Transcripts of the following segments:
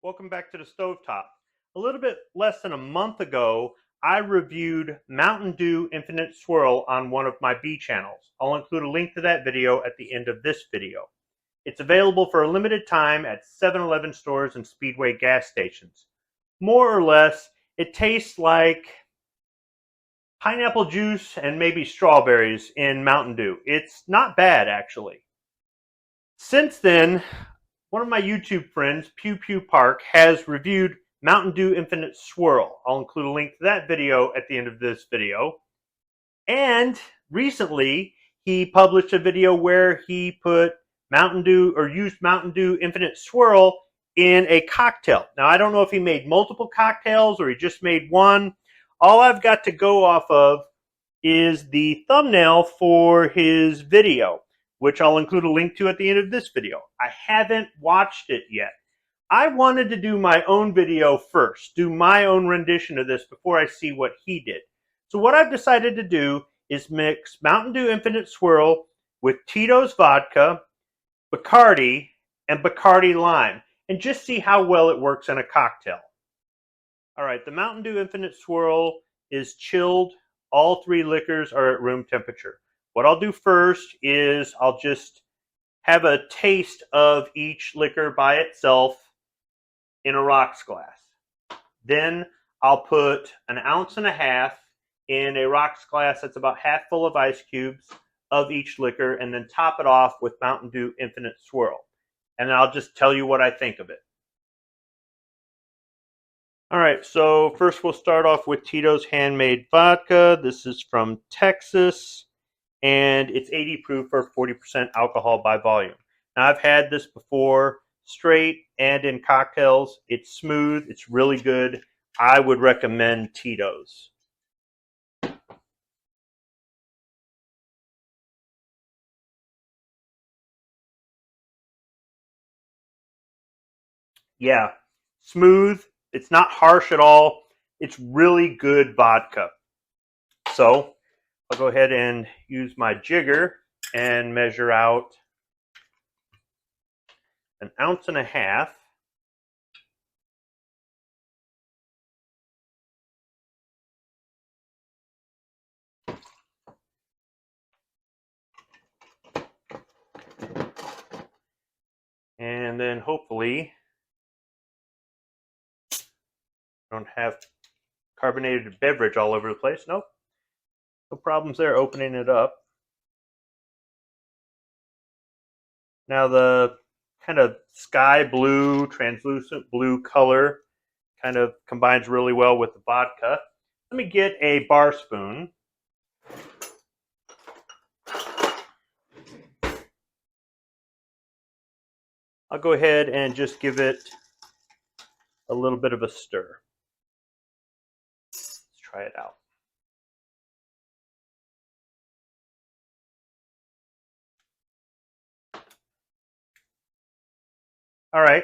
Welcome back to the Stovetop. A little bit less than a month ago, I reviewed Mountain Dew Infinite Swirl on one of my B channels. I'll include a link to that video at the end of this video. It's available for a limited time at 7-Eleven stores and Speedway gas stations. More or less, it tastes like pineapple juice and maybe strawberries in Mountain Dew. It's not bad, actually. Since then, one of my YouTube friends, Pew Pew Park, has reviewed Mountain Dew Infinite Swirl. I'll include a link to that video at the end of this video. And recently, he published a video where he put Mountain Dew, or used Mountain Dew Infinite Swirl in a cocktail. Now, I don't know if he made multiple cocktails or he just made one. All I've got to go off of is the thumbnail for his video, which I'll include a link to at the end of this video. I haven't watched it yet. I wanted to do my own video first, do my own rendition of this before I see what he did. So what I've decided to do is mix Mountain Dew Infinite Swirl with Tito's Vodka, Bacardi, and Bacardi Lime, and just see how well it works in a cocktail. All right, the Mountain Dew Infinite Swirl is chilled. All three liquors are at room temperature. What I'll do first is I'll just have a taste of each liquor by itself in a rocks glass. Then I'll put 1.5 ounces in a rocks glass that's about half full of ice cubes of each liquor, and then top it off with Mountain Dew Infinite Swirl. And I'll just tell you what I think of it. All right, so first we'll start off with Tito's Handmade Vodka. This is from Texas, and it's 80 proof or 40% alcohol by volume. Now, I've had this before, straight and in cocktails. It's smooth. It's really good. I would recommend Tito's. Yeah, smooth. It's not harsh at all. It's really good vodka. So I'll go ahead and use my jigger and measure out 1.5 ounces. And then hopefully don't have carbonated beverage all over the place. Nope. No problems there opening it up. Now the kind of sky blue, translucent blue color kind of combines really well with the vodka. Let me get a bar spoon. I'll go ahead and just give it a little bit of a stir. Let's try it out. All right,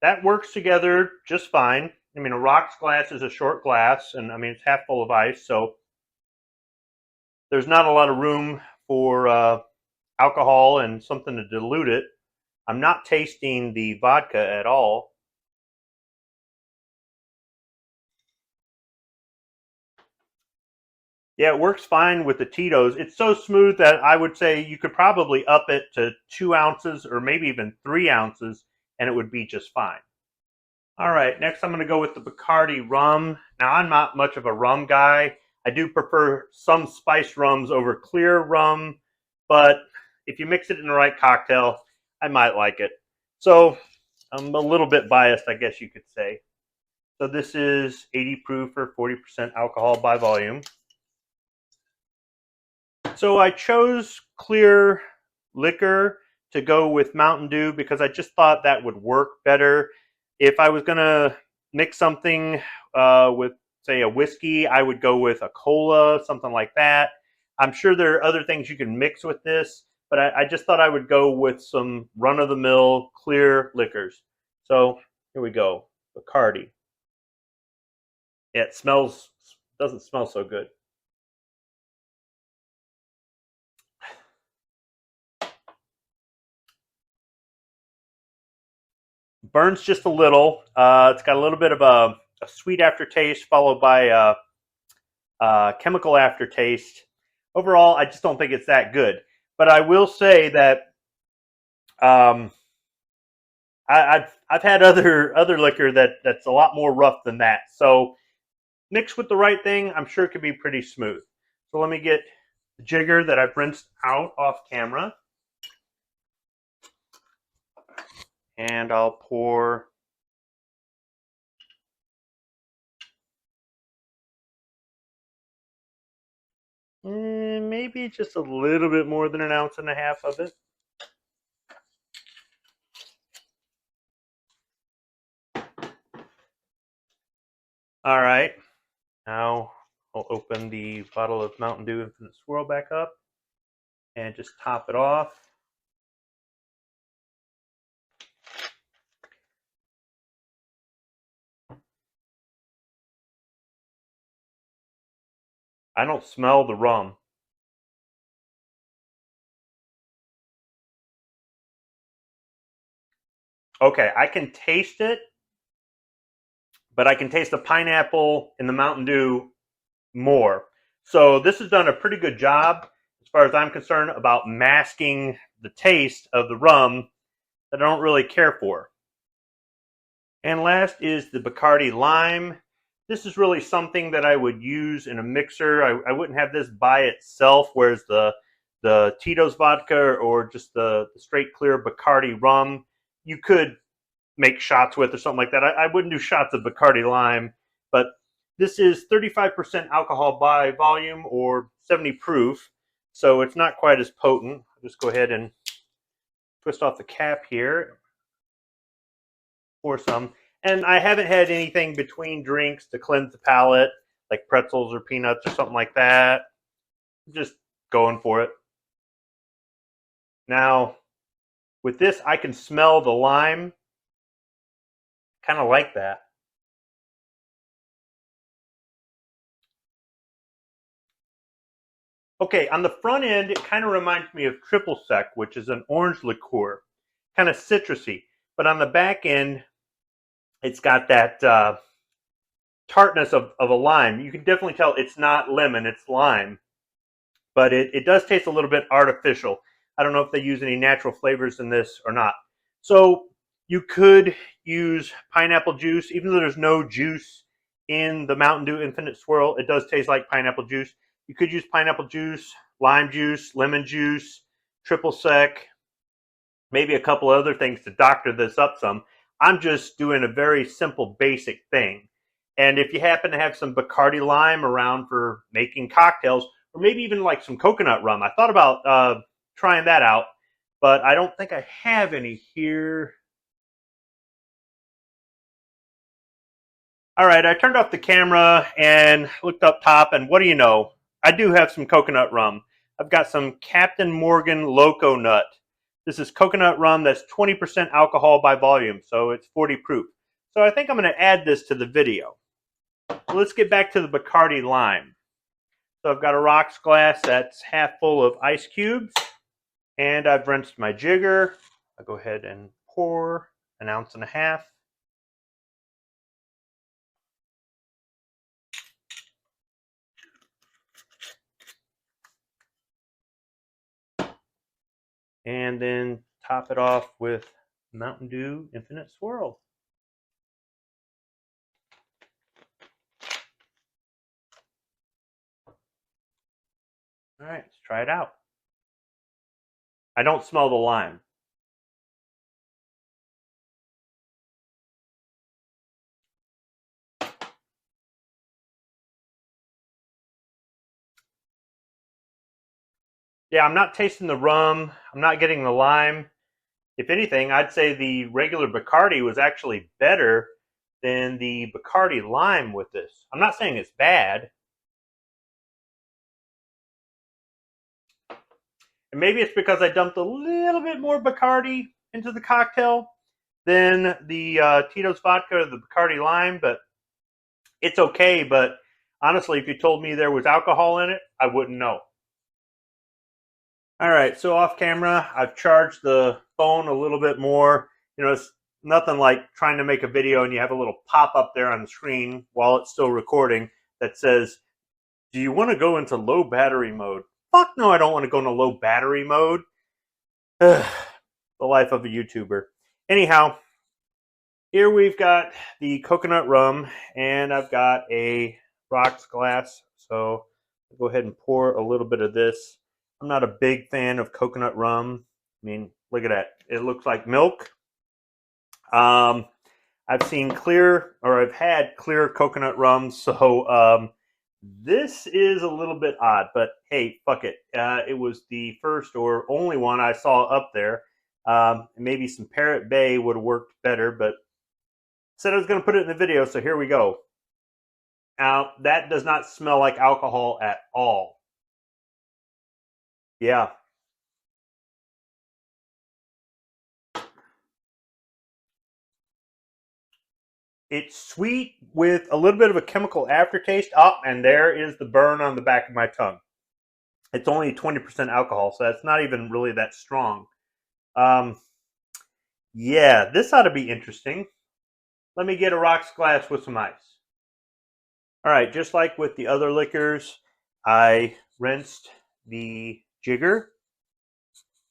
that works together just fine. I mean, a rocks glass is a short glass, and I mean, it's half full of ice, so there's not a lot of room for alcohol and something to dilute it. I'm not tasting the vodka at all. Yeah, it works fine with the Tito's. It's so smooth that I would say you could probably up it to 2 ounces or maybe even 3 ounces, and it would be just fine. All right, next I'm going to go with the Bacardi rum. Now, I'm not much of a rum guy. I do prefer some spiced rums over clear rum, but if you mix it in the right cocktail, I might like it. So I'm a little bit biased, I guess you could say. So this is 80 proof or 40% alcohol by volume. So I chose clear liquor to go with Mountain Dew because I just thought that would work better. If I was going to mix something with, say, a whiskey, I would go with a cola, something like that. I'm sure there are other things you can mix with this, but I just thought I would go with some run-of-the-mill clear liquors. So here we go, Bacardi. Yeah, it doesn't smell so good. burns just a little. It's got a little bit of a sweet aftertaste followed by a chemical aftertaste. Overall, I just don't think it's that good. But I will say that I've had other liquor that's a lot more rough than that. So mixed with the right thing, I'm sure it could be pretty smooth. So let me get the jigger that I've rinsed out off camera. And I'll pour maybe just a little bit more than 1.5 ounces of it. All right, now I'll open the bottle of Mountain Dew Infinite Swirl back up and just top it off. I don't smell the rum. Okay, I can taste it, but I can taste the pineapple in the Mountain Dew more. So this has done a pretty good job, as far as I'm concerned, about masking the taste of the rum that I don't really care for. And last is the Bacardi Lime. This is really something that I would use in a mixer. I wouldn't have this by itself, whereas the Tito's vodka or just the straight clear Bacardi rum, you could make shots with or something like that. I wouldn't do shots of Bacardi Lime, but this is 35% alcohol by volume or 70 proof, so it's not quite as potent. I'll just go ahead and twist off the cap here. Pour some. And I haven't had anything between drinks to cleanse the palate, like pretzels or peanuts or something like that. Just going for it. Now, with this, I can smell the lime. Kind of like that. Okay, on the front end, it kind of reminds me of Triple Sec, which is an orange liqueur. Kind of citrusy. But on the back end, it's got that tartness of a lime. You can definitely tell it's not lemon, it's lime. But it does taste a little bit artificial. I don't know if they use any natural flavors in this or not. So you could use pineapple juice, even though there's no juice in the Mountain Dew Infinite Swirl. It does taste like pineapple juice. You could use pineapple juice, lime juice, lemon juice, Triple Sec, maybe a couple other things to doctor this up some. I'm just doing a very simple, basic thing. And if you happen to have some Bacardi Lime around for making cocktails, or maybe even like some coconut rum, I thought about trying that out, but I don't think I have any here. All right, I turned off the camera and looked up top, and what do you know? I do have some coconut rum. I've got some Captain Morgan Loco Nut. This is coconut rum that's 20% alcohol by volume, so it's 40 proof. So I think I'm going to add this to the video. So let's get back to the Bacardi Lime. So I've got a rocks glass that's half full of ice cubes, and I've rinsed my jigger. I'll go ahead and pour 1.5 ounces. And then top it off with Mountain Dew Infinite Swirl. All right, let's try it out. I don't smell the lime. Yeah, I'm not tasting the rum. I'm not getting the lime. If anything, I'd say the regular Bacardi was actually better than the Bacardi Lime with this. I'm not saying it's bad. And maybe it's because I dumped a little bit more Bacardi into the cocktail than the Tito's vodka or the Bacardi Lime, but it's okay. But honestly, if you told me there was alcohol in it, I wouldn't know. All right, so off camera, I've charged the phone a little bit more. You know, it's nothing like trying to make a video and you have a little pop-up there on the screen while it's still recording that says, do you want to go into low battery mode? Fuck no, I don't want to go into low battery mode. The life of a YouTuber. Anyhow, here we've got the coconut rum, and I've got a rocks glass. So I'll go ahead and pour a little bit of this. I'm not a big fan of coconut rum. I mean, look at that. It looks like milk. I've seen clear, or I've had clear coconut rum, so this is a little bit odd, but hey, fuck it. It was the first or only one I saw up there. Maybe some Parrot Bay would have worked better, but said I was going to put it in the video, so here we go. Now, that does not smell like alcohol at all. Yeah. It's sweet with a little bit of a chemical aftertaste. Oh, and there is the burn on the back of my tongue. It's only 20% alcohol, so that's not even really that strong. Yeah, this ought to be interesting. Let me get a rocks glass with some ice. All right, just like with the other liquors, I rinsed the jigger.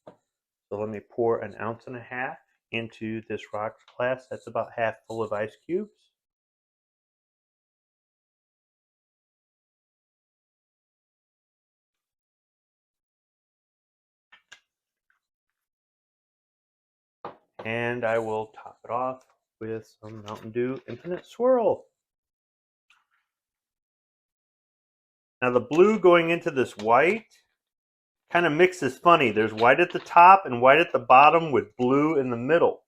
So let me pour 1.5 ounces into this rocks glass. That's about half full of ice cubes. And I will top it off with some Mountain Dew Infinite Swirl. Now the blue going into this white kind of mixes funny. There's white at the top and white at the bottom with blue in the middle.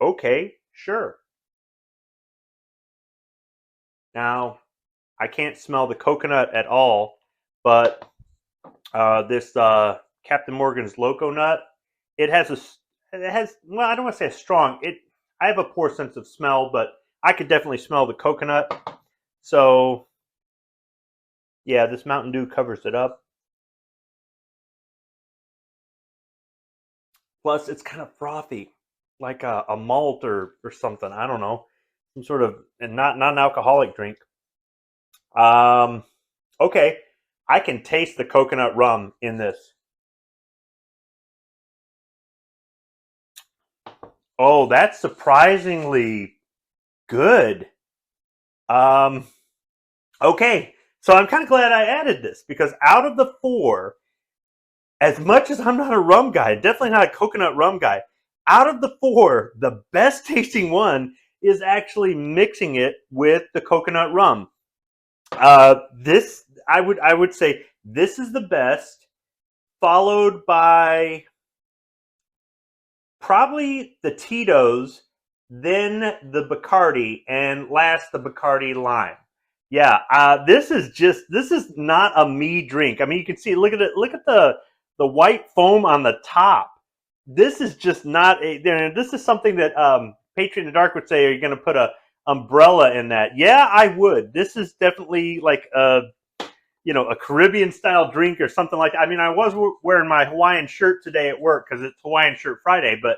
Okay, sure. Now, I can't smell the coconut at all, but this Captain Morgan's Loco Nut, well, I don't want to say a strong, I have a poor sense of smell, but I could definitely smell the coconut. So, yeah, this Mountain Dew covers it up. Plus, it's kind of frothy, like a malt or something. I don't know, some sort of, and not an alcoholic drink. Okay, I can taste the coconut rum in this. Oh, that's surprisingly good. Okay, so I'm kind of glad I added this because out of the 4, as much as I'm not a rum guy, definitely not a coconut rum guy, out of the 4, the best tasting one is actually mixing it with the coconut rum. This, I would say this is the best, followed by probably the Tito's, then the Bacardi, and last the Bacardi Lime. Yeah, this is not a me drink. I mean, you can see, look at it, look at the white foam on the top. This is just not a. This is something that Patriot in the Dark would say. Are you going to put a umbrella in that? Yeah, I would. This is definitely like a Caribbean style drink or something like that. I mean, I was wearing my Hawaiian shirt today at work because it's Hawaiian Shirt Friday, but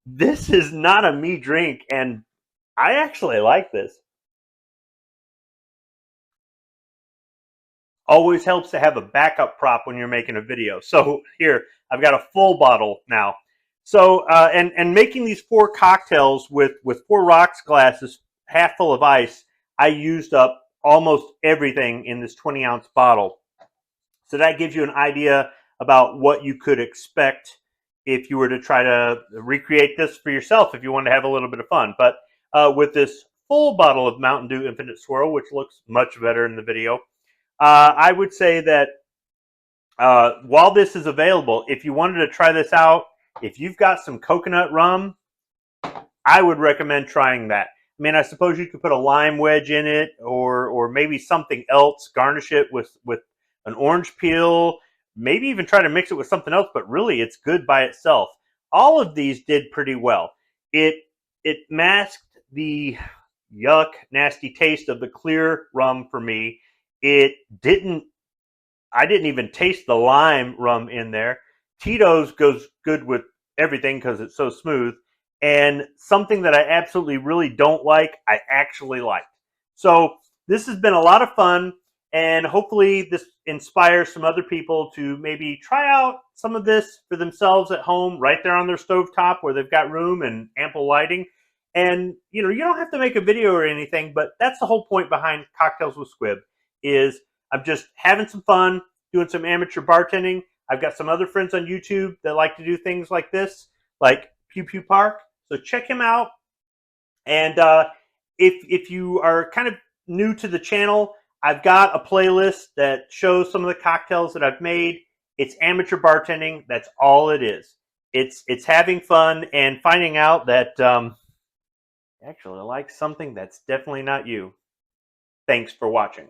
this is not a me drink, and I actually like this. Always helps to have a backup prop when you're making a video. So here, I've got a full bottle now. So, and making these 4 cocktails with 4 rocks glasses, half full of ice, I used up almost everything in this 20-ounce bottle. So that gives you an idea about what you could expect if you were to try to recreate this for yourself if you want to have a little bit of fun. But with this full bottle of Mountain Dew Infinite Swirl, which looks much better in the video, I would say that while this is available, if you wanted to try this out, if you've got some coconut rum, I would recommend trying that. I mean, I suppose you could put a lime wedge in it, or maybe something else, garnish it with an orange peel, maybe even try to mix it with something else, but really it's good by itself. All of these did pretty well. It masked the yuck, nasty taste of the clear rum for me. I didn't even taste the lime rum in there. Tito's goes good with everything because it's so smooth. and something that I absolutely really don't like, I actually like. So this has been a lot of fun, and hopefully this inspires some other people to maybe try out some of this for themselves at home, right there on their stovetop where they've got room and ample lighting. And you know, you don't have to make a video or anything, but that's the whole point behind Cocktails with Squib, is I'm just having some fun, doing some amateur bartending. I've got some other friends on YouTube that like to do things like this, like Pew Pew Park. So check him out. And if you are kind of new to the channel, I've got a playlist that shows some of the cocktails that I've made. It's amateur bartending. That's all it is. It's having fun and finding out that actually I like something that's definitely not you. Thanks for watching.